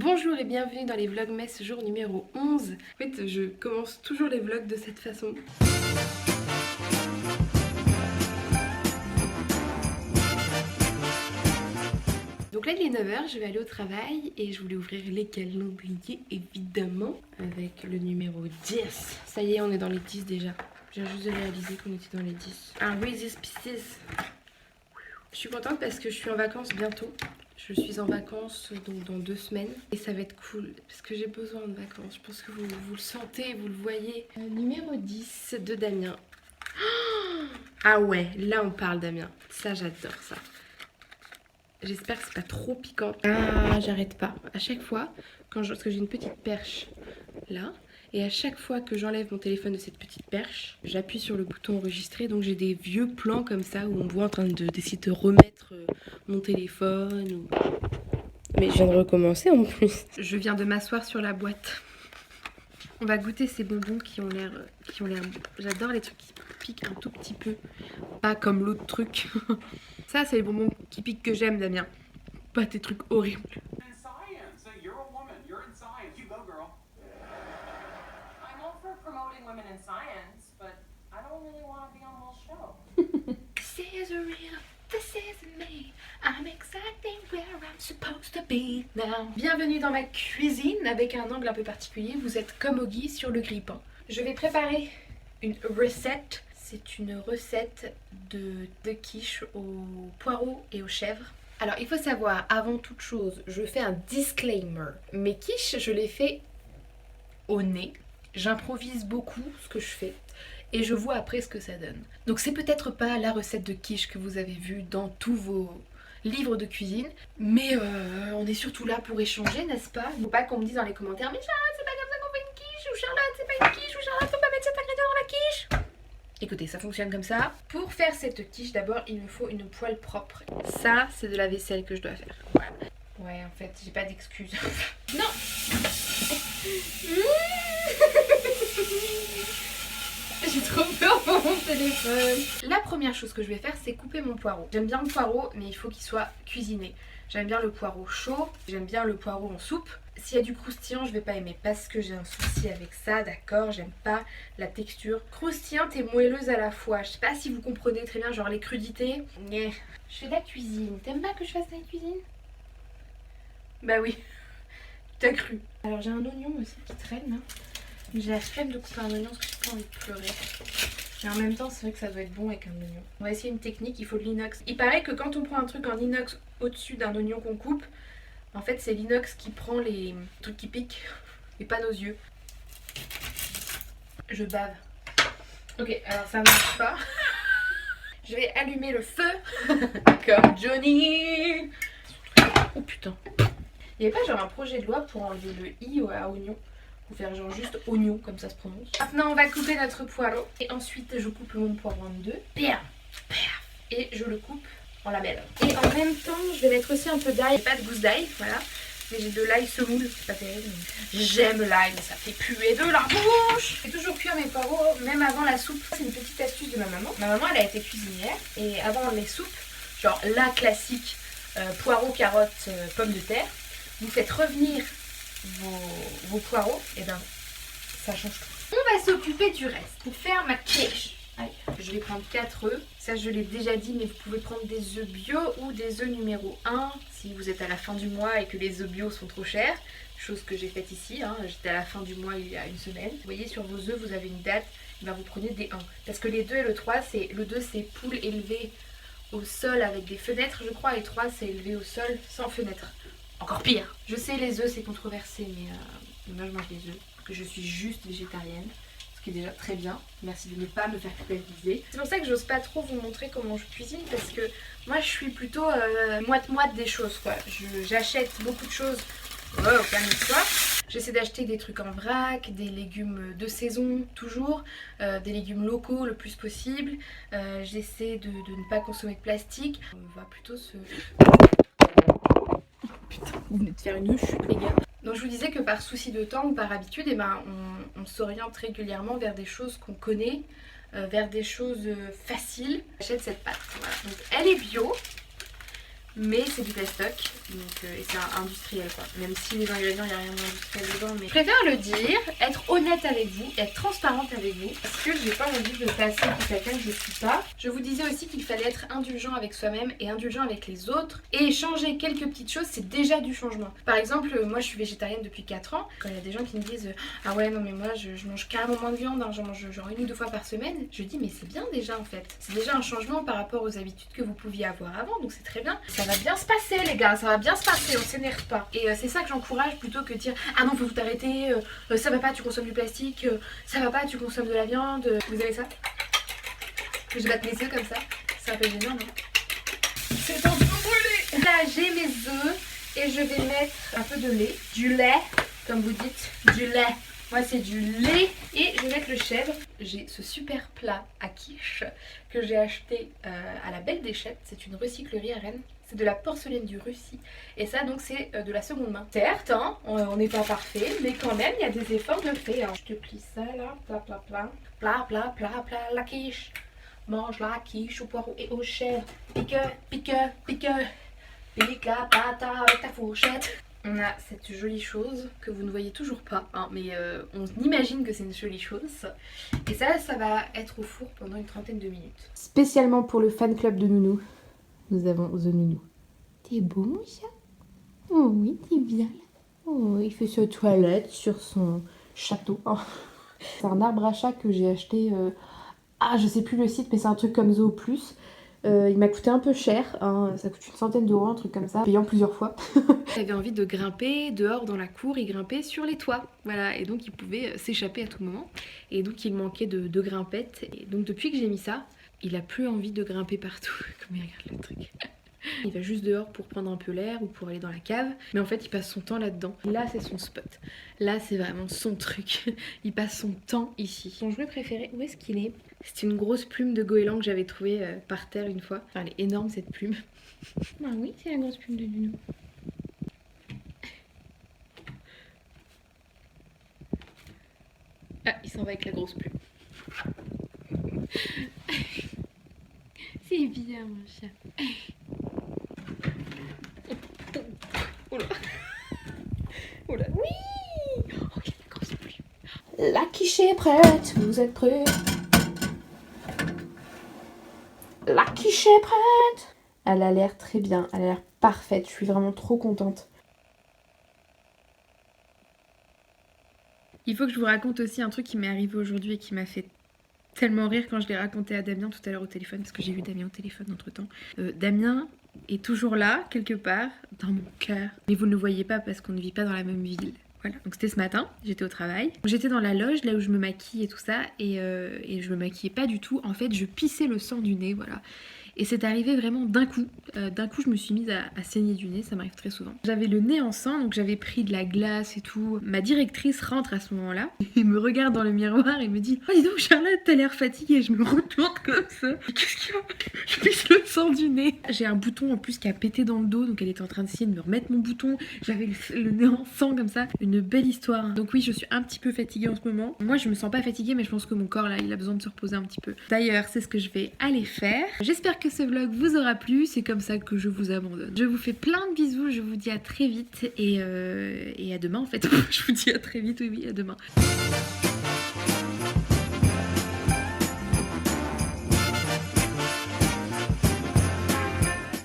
Bonjour et bienvenue dans les Vlogmas jour numéro 11. En fait, je commence toujours les vlogs de cette façon. Donc là il est 9h, je vais aller au travail et je voulais ouvrir les calendriers évidemment avec le numéro 10. Ça y est, on est dans les 10 déjà. J'ai juste de réaliser qu'on était dans les 10. Un Reese's Pieces. Je suis contente parce que je suis en vacances bientôt. Je suis en vacances donc dans 2 semaines et ça va être cool parce que j'ai besoin de vacances. Je pense que vous le sentez, vous le voyez. Numéro 10 de Damien. Ah ouais, là on parle Damien. Ça j'adore ça. J'espère que c'est pas trop piquant. Ah, j'arrête pas. À chaque fois, parce que j'ai une petite perche là. Et à chaque fois que j'enlève mon téléphone de cette petite perche, j'appuie sur le bouton enregistrer. Donc j'ai des vieux plans comme ça où on me voit en train d'essayer de remettre mon téléphone. Mais je viens de recommencer en plus. Je viens de m'asseoir sur la boîte. On va goûter ces bonbons qui ont l'air bons. J'adore les trucs qui piquent un tout petit peu. Pas comme l'autre truc. Ça c'est les bonbons qui piquent que j'aime, Damien. Pas tes trucs horribles. Promoting women in science, but I don't really want to be on the whole show. This is real, this is me. I'm exactly where I'm supposed to be now. Bienvenue dans ma cuisine avec un angle un peu particulier. Vous êtes comme Oggy sur le grille-pain. Je vais préparer une recette. C'est une recette de quiche aux poireaux et aux chèvres. Alors il faut savoir, avant toute chose, je fais un disclaimer. Mes quiches, je les fais au nez. J'improvise beaucoup ce que je fais et je vois après ce que ça donne. Donc c'est peut-être pas la recette de quiche que vous avez vue dans tous vos livres de cuisine, mais on est surtout là pour échanger, n'est-ce pas? Faut pas qu'on me dise dans les commentaires mais Charlotte c'est pas comme ça qu'on fait une quiche, ou Charlotte c'est pas une quiche, ou Charlotte faut pas mettre cet ingrédient dans la quiche. Écoutez, ça fonctionne comme ça. Pour faire cette quiche, d'abord il me faut une poêle propre. Ça c'est de la vaisselle que je dois faire. Voilà. Ouais, en fait j'ai pas d'excuses. Non. J'ai trop peur pour mon téléphone. La première chose que je vais faire, c'est couper mon poireau. J'aime bien le poireau, mais il faut qu'il soit cuisiné. J'aime bien le poireau chaud, j'aime bien le poireau en soupe. S'il y a du croustillant, je vais pas aimer parce que j'ai un souci avec ça, d'accord? J'aime pas la texture croustillante et moelleuse à la fois. Je sais pas si vous comprenez très bien, genre les crudités. Je fais de la cuisine. T'aimes pas que je fasse de la cuisine? Bah oui. T'as cru. Alors j'ai un oignon aussi qui traîne là. J'ai la flemme de couper un oignon parce que j'ai pas envie de pleurer. Mais en même temps c'est vrai que ça doit être bon avec un oignon. On va essayer une technique, il faut de l'inox. Il paraît que quand on prend un truc en inox au-dessus d'un oignon qu'on coupe, en fait c'est l'inox qui prend les trucs qui piquent et pas nos yeux. Je bave. Ok, alors ça ne marche pas. Je vais allumer le feu comme Johnny. Oh putain. Il n'y avait pas genre un projet de loi pour enlever le i à oignon, ou faire genre juste oignon comme ça se prononce. Maintenant on va couper notre poireau et ensuite je coupe mon poireau en deux. Et je le coupe en lamelles. Et en même temps je vais mettre aussi un peu d'ail. J'ai pas de gousse d'ail, voilà. Mais j'ai de l'ail semoule, c'est pas terrible. J'aime l'ail, mais ça fait puer de la bouche. Je fais toujours cuire mes poireaux, même avant la soupe. C'est une petite astuce de ma maman. Ma maman elle a été cuisinière et avant les soupes, genre la classique poireaux, carottes, pommes de terre. Vous faites revenir vos poireaux, et ben ça change tout. On va s'occuper du reste pour faire ma quiche. Allez, je vais prendre 4 œufs. Ça je l'ai déjà dit, mais vous pouvez prendre des œufs bio ou des œufs numéro 1 si vous êtes à la fin du mois et que les œufs bio sont trop chers. Chose que j'ai faite ici, hein. J'étais à la fin du mois il y a une semaine. Vous voyez sur vos œufs vous avez une date, et ben vous prenez des 1. Parce que les 2 et le 3, le 2 c'est poule élevée au sol avec des fenêtres je crois, et 3 c'est élevé au sol sans fenêtre. Encore pire. Je sais les œufs c'est controversé mais moi je mange des œufs. Parce que je suis juste végétarienne. Ce qui est déjà très bien. Merci de ne pas me faire culpabiliser. C'est pour ça que j'ose pas trop vous montrer comment je cuisine. Parce que moi je suis plutôt moite-moite des choses quoi. J'achète beaucoup de choses au plein histoire. J'essaie d'acheter des trucs en vrac, des légumes de saison toujours, des légumes locaux le plus possible. J'essaie de ne pas consommer de plastique. On va plutôt se... Putain, vous venez de faire une chute les gars. Donc je vous disais que par souci de temps ou par habitude, eh ben, on s'oriente régulièrement vers des choses qu'on connaît, vers des choses faciles. J'achète cette pâte, voilà. Donc elle est bio. mais c'est du plastoc, donc et c'est industriel quoi. Même si les ingrédients, il n'y a rien d'industriel dedans, mais je préfère le dire, être honnête avec vous, être transparente avec vous, parce que j'ai pas envie de passer pour quelqu'un que je suis pas. Je vous disais aussi qu'il fallait être indulgent avec soi-même et indulgent avec les autres, et changer quelques petites choses, c'est déjà du changement. Par exemple, moi je suis végétarienne depuis 4 ans, quand il y a des gens qui me disent ah ouais non mais moi je mange carrément moins de viande, hein, j'en mange genre 1 ou 2 fois par semaine, je dis mais c'est bien déjà en fait. C'est déjà un changement par rapport aux habitudes que vous pouviez avoir avant, donc c'est très bien. Ça va bien se passer les gars, ça va bien se passer, on s'énerve pas. Et c'est ça que j'encourage plutôt que de dire ah non faut tout arrêter, ça va pas tu consommes du plastique, ça va pas tu consommes de la viande. Vous avez ça? Que je batte mes œufs comme ça, c'est un peu gênant non? C'est un peu brûlé. Là j'ai mes œufs et je vais mettre un peu de lait, du lait comme vous dites, du lait. Moi c'est du lait et je vais mettre le chèvre. J'ai ce super plat à quiche que j'ai acheté à la Belle Déchette. C'est une recyclerie à Rennes. C'est de la porcelaine du Russie. Et ça donc c'est de la seconde main. Certes, hein, on n'est pas parfait, mais quand même il y a des efforts de fait. Hein. Je te plie ça là, plat plat plat. Plat plat plat plat, la quiche. Mange la quiche au poireau et au chèvre. Pique, pique, pique. Pique la pâte avec ta fourchette. On a cette jolie chose que vous ne voyez toujours pas, hein, mais on imagine que c'est une jolie chose. Et ça va être au four pendant une trentaine de minutes. Spécialement pour le fan club de Nounou, nous avons The Nounou. T'es beau mon chat? Oh oui, t'es bien là. Oh, il fait sa toilette sur son château. Oh. C'est un arbre à chat que j'ai acheté, je sais plus le site, mais c'est un truc comme Zoo Plus. Il m'a coûté un peu cher, hein, ça coûte une centaine d'euros, un truc comme ça, payant plusieurs fois. J'avais envie de grimper dehors dans la cour, il grimpait sur les toits, voilà, et donc il pouvait s'échapper à tout moment. Et donc il manquait de grimpettes, et donc depuis que j'ai mis ça, il a plus envie de grimper partout. Comme il regarde le truc. Il va juste dehors pour prendre un peu l'air ou pour aller dans la cave, mais en fait il passe son temps là-dedans. Là c'est son spot, là c'est vraiment son truc. Il passe son temps ici. Son jouet préféré, où est-ce qu'il est? C'est une grosse plume de goéland que j'avais trouvée par terre une fois. Enfin, elle est énorme cette plume. Ah oui, c'est la grosse plume de Nounou. Ah, il s'en va avec la grosse plume. C'est bien mon chat. Oh là. Oh là. Oui. Oh, quelle grosse plume. La quiche est prête, vous êtes prêts? La quiche est prête. Elle a l'air très bien, elle a l'air parfaite, je suis vraiment trop contente. Il faut que je vous raconte aussi un truc qui m'est arrivé aujourd'hui et qui m'a fait tellement rire quand je l'ai raconté à Damien tout à l'heure au téléphone, parce que j'ai vu Damien au téléphone entre temps. Damien est toujours là, quelque part, dans mon cœur. Mais vous ne le voyez pas parce qu'on ne vit pas dans la même ville. Voilà, donc c'était ce matin, j'étais au travail. J'étais dans la loge, là où je me maquille et tout ça, et je me maquillais pas du tout. En fait, je pissais le sang du nez, voilà. Et c'est arrivé vraiment d'un coup. D'un coup, je me suis mise à saigner du nez, ça m'arrive très souvent. J'avais le nez en sang, donc j'avais pris de la glace et tout. Ma directrice rentre à ce moment-là, et me regarde dans le miroir et me dit « Oh dis donc Charlotte, t'as l'air fatiguée ». Je me retourne comme ça. Qu'est-ce qu'il y a? Je pisse le sang du nez. J'ai un bouton en plus qui a pété dans le dos, donc elle était en train d'essayer de me remettre mon bouton. J'avais le nez en sang comme ça. Une belle histoire. Donc oui, je suis un petit peu fatiguée en ce moment. Moi, je me sens pas fatiguée, mais je pense que mon corps là, il a besoin de se reposer un petit peu. D'ailleurs, c'est ce que je vais aller faire. J'espère que ce vlog vous aura plu, c'est comme ça que je vous abandonne. Je vous fais plein de bisous, je vous dis à très vite et à demain en fait. Je vous dis à très vite, oui, à demain.